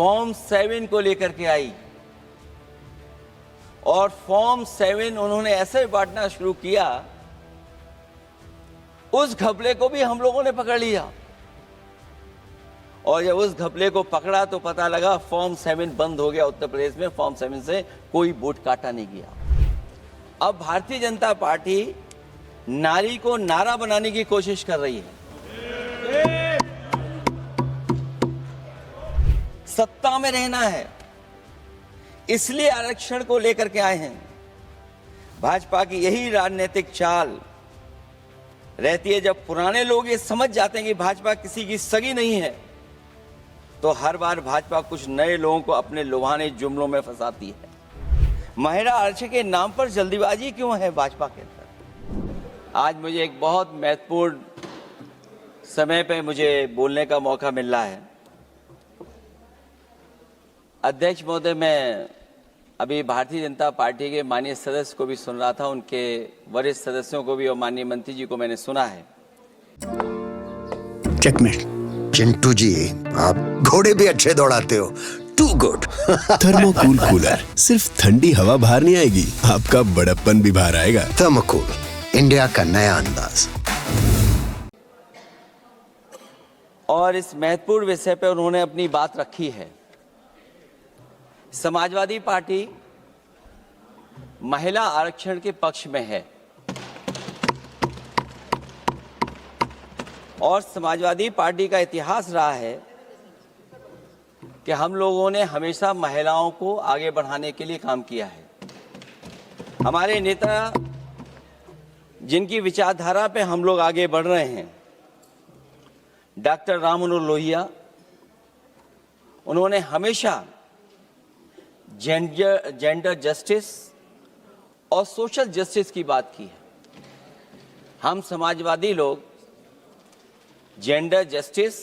Form 7 को लेकर के आई और फॉर्म 7 उन्होंने ऐसे बांटना शुरू किया, उस घपले को भी हम लोगों ने पकड़ लिया और जब उस घपले को पकड़ा तो पता लगा फॉर्म 7 बंद हो गया उत्तर प्रदेश में। फॉर्म 7 से कोई वोट काटा नहीं गया। अब भारतीय जनता पार्टी नारी को नारा बनाने की कोशिश कर रही है। सत्ता में रहना है, इसलिए आरक्षण को लेकर के आए हैं। भाजपा की यही राजनीतिक चाल रहती है। जब पुराने लोग ये समझ जाते हैं कि भाजपा किसी की सगी नहीं है, तो हर बार भाजपा कुछ नए लोगों को अपने लुभाने जुमलों में फंसाती है। महिला आरक्षण के नाम पर जल्दीबाजी क्यों है भाजपा के अंदर? आज मुझे एक बहुत महत्वपूर्ण समय पे मुझे बोलने का मौका मिल रहा है। अध्यक्ष महोदय, मैं अभी भारतीय जनता पार्टी के माननीय सदस्य को भी सुन रहा था, उनके वरिष्ठ सदस्यों को भी और माननीय मंत्री जी को मैंने सुना है। चेकमेट। चिंटू जी, आप घोड़े भी अच्छे दौड़ाते हो। To good. थर्मोकूल कूलर, सिर्फ ठंडी हवा बाहर नहीं आएगी, आपका बड़प्पन भी बाहर आएगा। थर्मोकूल, इंडिया का नया अंदाज। और इस महत्वपूर्ण विषय पर उन्होंने अपनी बात रखी है। समाजवादी पार्टी महिला आरक्षण के पक्ष में है और समाजवादी पार्टी का इतिहास रहा है कि हम लोगों ने हमेशा महिलाओं को आगे बढ़ाने के लिए काम किया है। हमारे नेता जिनकी विचारधारा पे हम लोग आगे बढ़ रहे हैं, डॉक्टर राम मनोहर लोहिया, उन्होंने हमेशा जेंडर जस्टिस और सोशल जस्टिस की बात की है। हम समाजवादी लोग जेंडर जस्टिस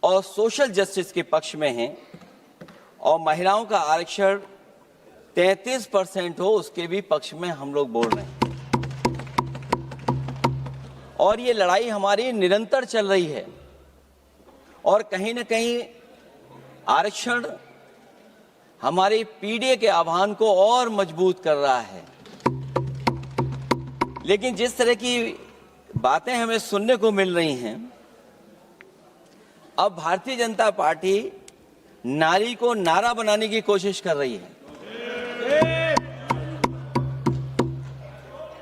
और सोशल जस्टिस के पक्ष में हैं और महिलाओं का आरक्षण 33% हो उसके भी पक्ष में हम लोग बोल रहे हैं। और ये लड़ाई हमारी निरंतर चल रही है और कहीं न कहीं आरक्षण हमारी पीढ़ी के आह्वान को और मजबूत कर रहा है। लेकिन जिस तरह की बातें हमें सुनने को मिल रही हैं, अब भारतीय जनता पार्टी नारी को नारा बनाने की कोशिश कर रही है।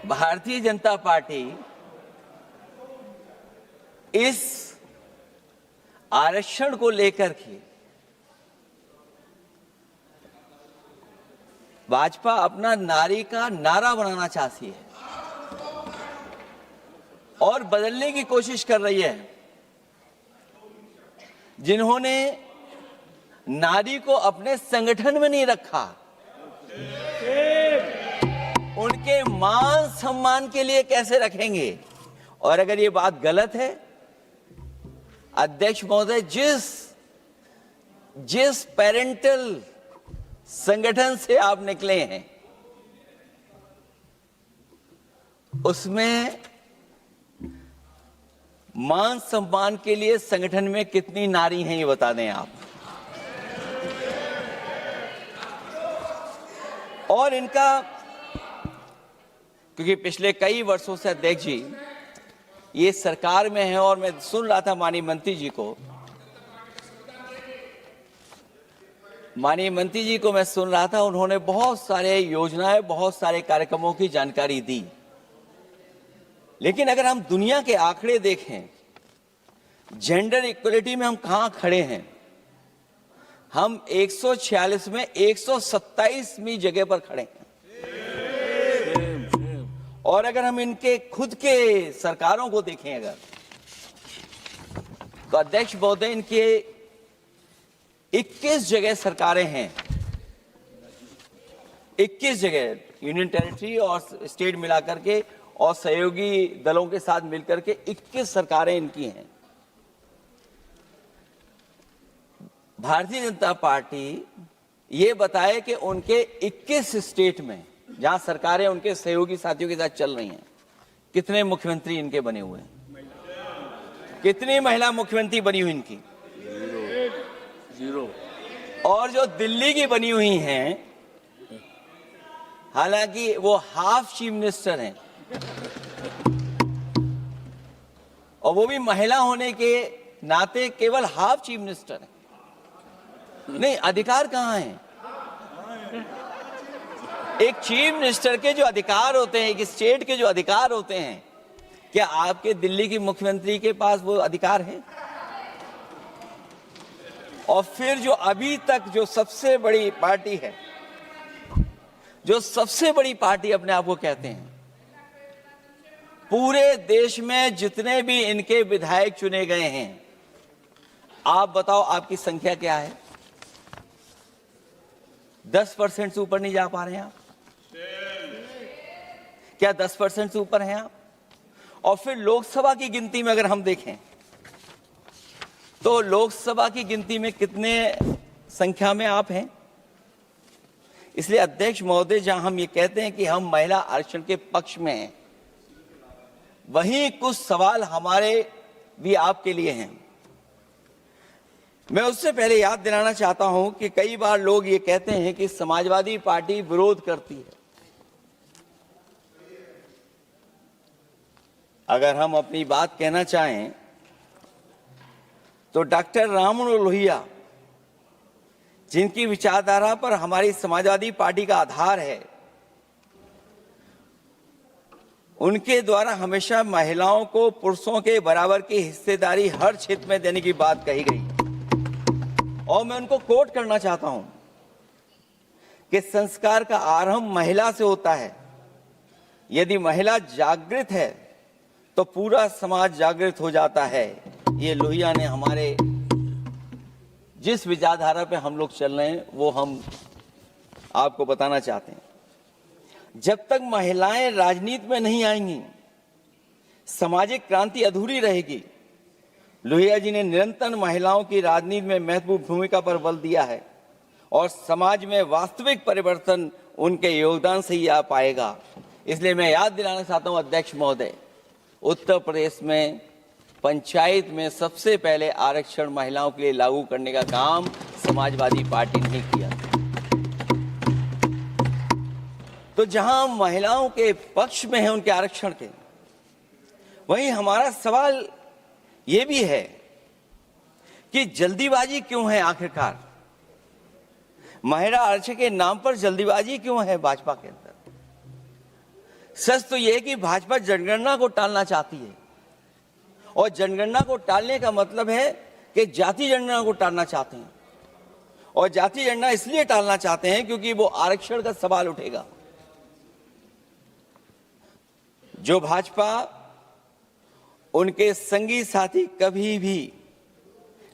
भारतीय जनता पार्टी इस आरक्षण को लेकर के भाजपा अपना नारी का नारा बनाना चाहती है और बदलने की कोशिश कर रही है। जिन्होंने नारी को अपने संगठन में नहीं रखा, उनके मान सम्मान के लिए कैसे रखेंगे? और अगर ये बात गलत है, अध्यक्ष महोदय, जिस पेरेंटल संगठन से आप निकले हैं, उसमें मान सम्मान के लिए संगठन में कितनी नारी हैं, ये बता दें आप। और इनका, क्योंकि पिछले कई वर्षों से अध्यक्ष जी ये सरकार में है और मैं सुन रहा था माननीय मंत्री जी को मैं सुन रहा था, उन्होंने बहुत सारे योजनाएं, बहुत सारे कार्यक्रमों की जानकारी दी। लेकिन अगर हम दुनिया के आंकड़े देखें, जेंडर इक्वलिटी में हम कहां खड़े हैं? हम 146 में 127वीं जगह पर खड़े हैं। और अगर हम इनके खुद के सरकारों को देखें अगर, तो अध्यक्ष महोदय, इनके 21 जगह सरकारें हैं। 21 जगह यूनियन टेरिटरी और स्टेट मिलाकर के और सहयोगी दलों के साथ मिलकर के 21 सरकारें इनकी हैं। भारतीय जनता पार्टी ये बताए कि उनके 21 स्टेट में जहां सरकारें उनके सहयोगी साथियों के साथ चल रही हैं, कितने मुख्यमंत्री इनके बने हुए हैं? कितनी महिला मुख्यमंत्री बनी हुई इनकी? 0। और जो दिल्ली की बनी हुई हैं, हालांकि वो हाफ चीफ मिनिस्टर हैं और वो भी महिला होने के नाते केवल हाफ चीफ मिनिस्टर हैं। नहीं, अधिकार कहां हैं? एक चीफ मिनिस्टर के जो अधिकार होते हैं, एक स्टेट के जो अधिकार होते हैं, क्या आपके दिल्ली की मुख्यमंत्री के पास वो अधिकार है? और फिर जो अभी तक जो सबसे बड़ी पार्टी है, जो सबसे बड़ी पार्टी अपने आप को कहते हैं, पूरे देश में जितने भी इनके विधायक चुने गए हैं, आप बताओ आपकी संख्या क्या है? 10% से ऊपर नहीं जा पा रहे हैं आप? क्या 10% से ऊपर हैं आप? और फिर लोकसभा की गिनती में अगर हम देखें तो लोकसभा की गिनती में कितने संख्या में आप हैं? इसलिए अध्यक्ष महोदय, जहां हम ये कहते हैं कि हम महिला आरक्षण के पक्ष में हैं, वहीं कुछ सवाल हमारे भी आपके लिए हैं। मैं उससे पहले याद दिलाना चाहता हूं कि कई बार लोग ये कहते हैं कि समाजवादी पार्टी विरोध करती है। अगर हम अपनी बात कहना चाहें तो डॉक्टर राममनोहर लोहिया, जिनकी विचारधारा पर हमारी समाजवादी पार्टी का आधार है, उनके द्वारा हमेशा महिलाओं को पुरुषों के बराबर की हिस्सेदारी हर क्षेत्र में देने की बात कही गई। और मैं उनको कोट करना चाहता हूं कि संस्कार का आरंभ महिला से होता है। यदि महिला जागृत है तो पूरा समाज जागृत हो जाता है। ये लोहिया ने हमारे जिस विचारधारा पे हम लोग चल रहे हैं वो हम आपको बताना चाहते हैं। जब तक महिलाएं राजनीति में नहीं आएंगी, सामाजिक क्रांति अधूरी रहेगी। लोहिया जी ने निरंतर महिलाओं की राजनीति में महत्वपूर्ण भूमिका पर बल दिया है और समाज में वास्तविक परिवर्तन उनके योगदान से ही आ पाएगा। इसलिए मैं याद दिलाना चाहता हूं अध्यक्ष महोदय, उत्तर प्रदेश में पंचायत में सबसे पहले आरक्षण महिलाओं के लिए लागू करने का काम समाजवादी पार्टी ने किया। तो जहां महिलाओं के पक्ष में है उनके आरक्षण के, वहीं हमारा सवाल यह भी है कि जल्दीबाजी क्यों है? आखिरकार महिला आरक्षण के नाम पर जल्दीबाजी क्यों है भाजपा के अंदर? सच तो यह है कि भाजपा जनगणना को टालना चाहती है और जनगणना को टालने का मतलब है कि जाति जनगणना को टालना चाहते हैं। और जाति जनगणना इसलिए टालना चाहते हैं क्योंकि वो आरक्षण का सवाल उठेगा। जो भाजपा, उनके संगी साथी कभी भी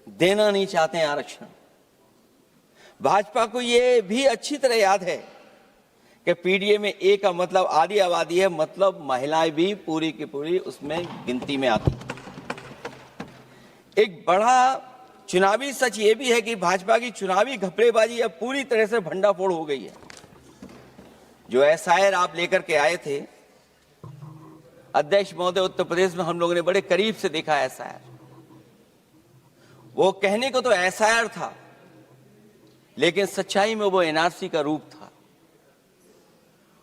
देना नहीं चाहते हैं आरक्षण। भाजपा को यह भी अच्छी तरह याद है कि पीडीए में ए का मतलब आधी आबादी है, मतलब महिलाएं भी पूरी की पूरी उसमें गिनती में आती। एक बड़ा चुनावी सच ये भी है कि भाजपा की चुनावी घपलेबाजी अब पूरी तरह से भंडाफोड़ हो गई है। जो एसआईआर आप लेकर के आए थे अध्यक्ष महोदय, उत्तर प्रदेश में हम लोगों ने बड़े करीब से देखा एसआईआर। वो कहने को तो एसआईआर था, लेकिन सच्चाई में वो एनआरसी का रूप था।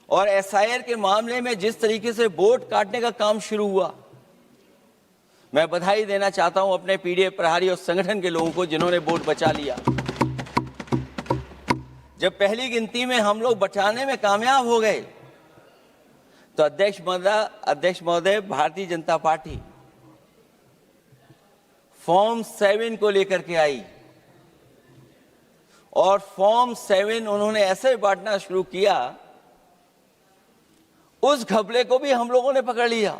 और एसआईआर के मामले में जिस तरीके से वोट काटने का काम शुरू हुआ, मैं बधाई देना चाहता हूं अपने पीडीए प्रहारी और संगठन के लोगों को जिन्होंने वोट बचा लिया। जब पहली गिनती में हम लोग बचाने में कामयाब हो गए तो अध्यक्ष महोदय, भारतीय जनता पार्टी फॉर्म 7 को लेकर के आई और फॉर्म 7 उन्होंने ऐसे बांटना शुरू किया, उस घपले को भी हम लोगों ने पकड़ लिया।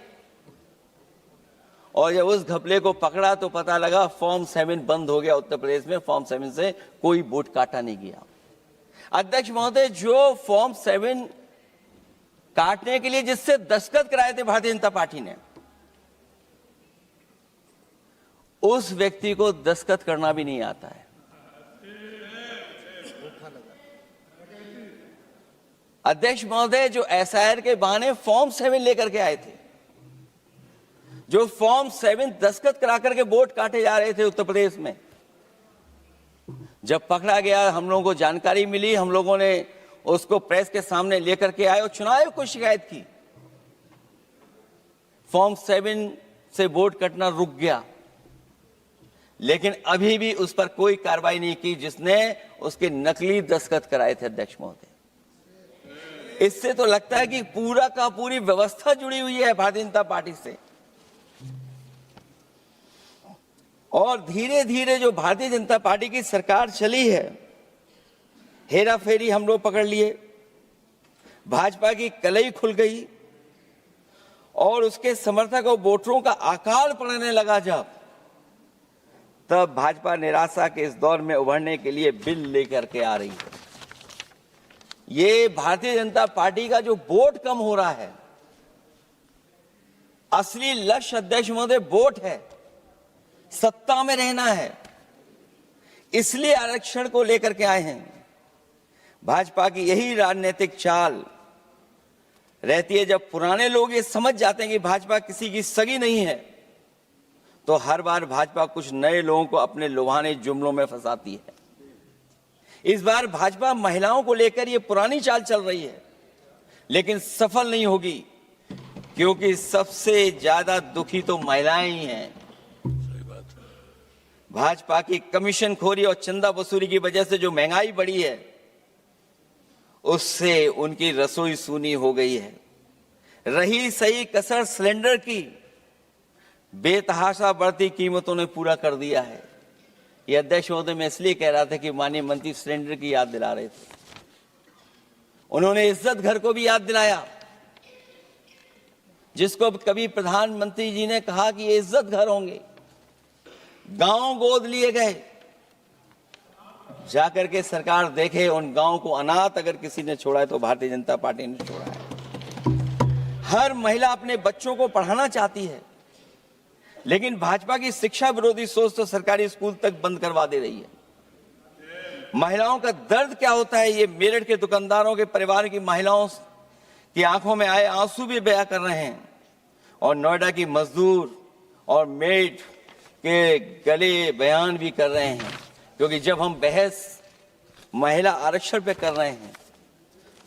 और जब उस घपले को पकड़ा तो पता लगा फॉर्म 7 बंद हो गया उत्तर प्रदेश में। फॉर्म 7 से कोई वोट काटा नहीं गया। अध्यक्ष महोदय, जो फॉर्म 7 काटने के लिए जिससे दस्तखत कराए थे भारतीय जनता पार्टी ने, उस व्यक्ति को दस्तखत करना भी नहीं आता है। अध्यक्ष महोदय, जो एसआईआर के बहाने फॉर्म 7 लेकर के आए थे, जो फॉर्म 7 दस्तखत करा करके वोट काटे जा रहे थे उत्तर प्रदेश में, जब पकड़ा गया, हम लोगों को जानकारी मिली, हम लोगों ने उसको प्रेस के सामने लेकर के आए और चुनाव आयोग को शिकायत की। फॉर्म 7 से वोट कटना रुक गया, लेकिन अभी भी उस पर कोई कार्रवाई नहीं की जिसने उसके नकली दस्तखत कराए थे। अध्यक्ष महोदय, इससे तो लगता है कि पूरा का पूरी व्यवस्था जुड़ी हुई है भारतीय जनता पार्टी से। और धीरे धीरे जो भारतीय जनता पार्टी की सरकार चली है, हेरा फेरी हम लोग पकड़ लिए, भाजपा की कलई खुल गई और उसके समर्थक और वोटरों का अकाल पड़ने लगा। तब भाजपा निराशा के इस दौर में उभरने के लिए बिल लेकर के आ रही है। ये भारतीय जनता पार्टी का जो वोट कम हो रहा है, असली लक्ष्य अध्यक्ष महोदय वोट है, सत्ता में रहना है, इसलिए आरक्षण को लेकर के आए हैं। भाजपा की यही राजनीतिक चाल रहती है। जब पुराने लोग ये समझ जाते हैं कि भाजपा किसी की सगी नहीं है, तो हर बार भाजपा कुछ नए लोगों को अपने लुभाने जुमलों में फंसाती है। इस बार भाजपा महिलाओं को लेकर ये पुरानी चाल चल रही है, लेकिन सफल नहीं होगी, क्योंकि सबसे ज्यादा दुखी तो महिलाएं ही हैं। भाजपा की कमीशनखोरी और चंदा वसूली की वजह से जो महंगाई बढ़ी है, उससे उनकी रसोई सूनी हो गई है। रही सही कसर सिलेंडर की, बेतहाशा बढ़ती कीमतों ने पूरा कर दिया है। ये अध्यक्ष महोदय मैं इसलिए कह रहा था कि माननीय मंत्री सिलेंडर की याद दिला रहे थे। उन्होंने इज्जत घर को भी याद दिलाया, जिसको कभी प्रधानमंत्री जी ने कहा कि ये इज्जत घर होंगे। गांव गोद लिए गए, जाकर के सरकार देखे उन गांव को अनाथ अगर किसी ने छोड़ा है तो भारतीय जनता पार्टी ने छोड़ा है। हर महिला अपने बच्चों को पढ़ाना चाहती है, लेकिन भाजपा की शिक्षा विरोधी सोच तो सरकारी स्कूल तक बंद करवा दे रही है। महिलाओं का दर्द क्या होता है, ये मेरठ के दुकानदारों के परिवार की महिलाओं की आंखों में आए आंसू भी बयां कर रहे हैं, और नोएडा की मजदूर और मेड के गले बयान भी कर रहे हैं। क्योंकि जब हम बहस महिला आरक्षण पे कर रहे हैं,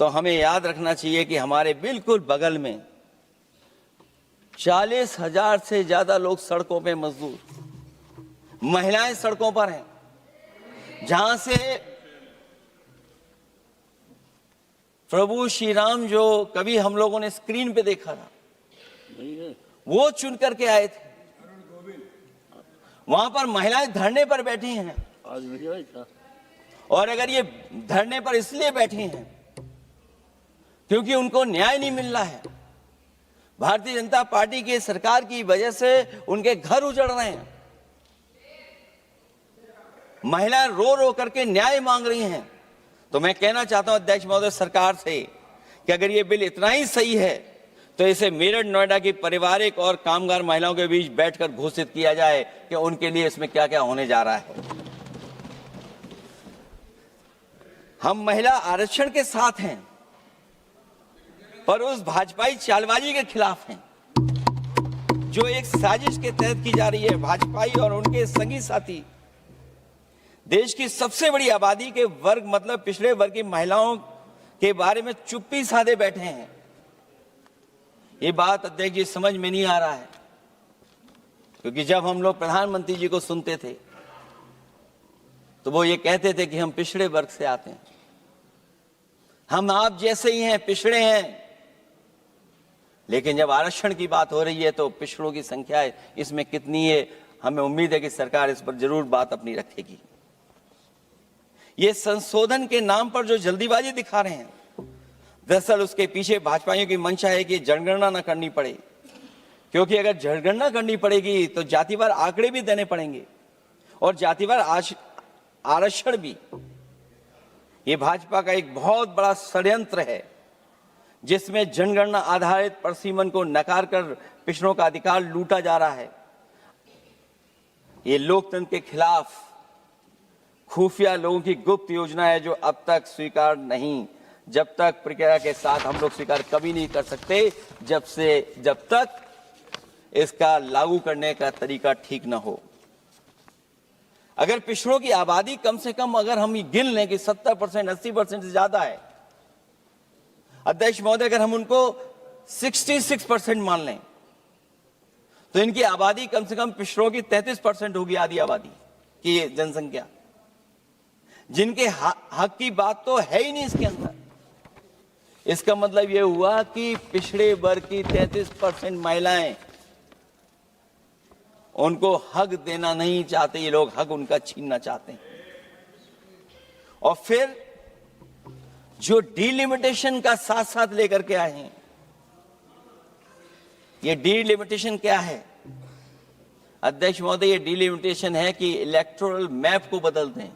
तो हमें याद रखना चाहिए कि हमारे बिल्कुल बगल में 40,000 से ज्यादा लोग सड़कों पे मजदूर, महिलाएं सड़कों पर हैं, जहां से प्रभु श्री राम जो कभी हम लोगों ने स्क्रीन पे देखा था, वो चुन करके आए थे। वहां पर महिलाएं धरने पर बैठी हैं, और अगर ये धरने पर इसलिए बैठी हैं क्योंकि उनको न्याय नहीं मिल रहा है, भारतीय जनता पार्टी की सरकार की वजह से उनके घर उजड़ रहे हैं, महिलाएं रो रो करके न्याय मांग रही हैं, तो मैं कहना चाहता हूं अध्यक्ष महोदय सरकार से कि अगर ये बिल इतना ही सही है तो इसे मेरठ नोएडा की पारिवारिक और कामगार महिलाओं के बीच बैठकर घोषित किया जाए कि उनके लिए इसमें क्या क्या होने जा रहा है। हम महिला आरक्षण के साथ हैं, पर उस भाजपाई चालबाजी के खिलाफ हैं जो एक साजिश के तहत की जा रही है। भाजपाई और उनके संगी साथी देश की सबसे बड़ी आबादी के वर्ग मतलब पिछड़े वर्ग की महिलाओं के बारे में चुप्पी साधे बैठे हैं। ये बात अध्यक्ष जी समझ में नहीं आ रहा है, क्योंकि जब हम लोग प्रधानमंत्री जी को सुनते थे तो वो ये कहते थे कि हम पिछड़े वर्ग से आते हैं, हम आप जैसे ही हैं, पिछड़े हैं। लेकिन जब आरक्षण की बात हो रही है तो पिछड़ों की संख्या इसमें कितनी है, हमें उम्मीद है कि सरकार इस पर जरूर बात अपनी रखेगी। ये संशोधन के नाम पर जो जल्दीबाजी दिखा रहे हैं, दरअसल उसके पीछे भाजपाइयों की मंशा है कि जनगणना न करनी पड़े, क्योंकि अगर जनगणना करनी पड़ेगी तो जातिवार आंकड़े भी देने पड़ेंगे और जातिवार आरक्षण भी। ये भाजपा का एक बहुत बड़ा षड्यंत्र है, जिसमें जनगणना आधारित परसीमन को नकार कर पिछड़ों का अधिकार लूटा जा रहा है। ये लोकतंत्र के खिलाफ खुफिया लोगों की गुप्त योजना है, जो अब तक स्वीकार नहीं, जब तक प्रक्रिया के साथ हम लोग स्वीकार कभी नहीं कर सकते, जब तक इसका लागू करने का तरीका ठीक ना हो। अगर पिछड़ों की आबादी कम से कम अगर हम ये गिन लें कि 70%, 80% से ज्यादा है, अध्यक्ष महोदय, अगर हम उनको 66% मान लें तो इनकी आबादी कम से कम पिछड़ों की 33% होगी, आधी आबादी की जनसंख्या, जिनके हक की बात तो है ही नहीं इसके अंदर। इसका मतलब यह हुआ कि पिछड़े वर्ग की 33% महिलाएं, उनको हक देना नहीं चाहते ये लोग, हक उनका छीनना चाहते हैं। और फिर जो डिलिमिटेशन का साथ साथ लेकर के आए हैं, ये डिलिमिटेशन क्या है अध्यक्ष महोदय? ये डिलिमिटेशन है कि इलेक्टोरल मैप को बदल दें।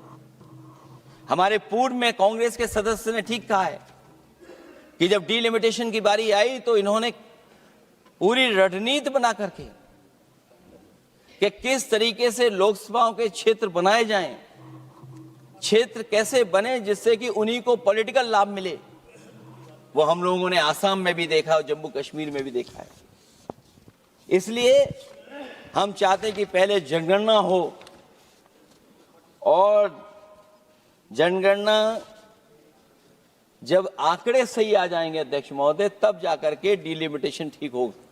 हमारे पूर्व में कांग्रेस के सदस्य ने ठीक कहा है कि जब डिलिमिटेशन की बारी आई तो इन्होंने पूरी रणनीति बना करके कि किस तरीके से लोकसभाओं के क्षेत्र बनाए जाएं, क्षेत्र कैसे बने जिससे कि उन्हीं को पॉलिटिकल लाभ मिले, वो हम लोगों ने आसाम में भी देखा और जम्मू कश्मीर में भी देखा है। इसलिए हम चाहते हैं कि पहले जनगणना हो और जनगणना जब आंकड़े सही आ जाएंगे अध्यक्ष महोदय, तब जाकर के डिलिमिटेशन ठीक होगा।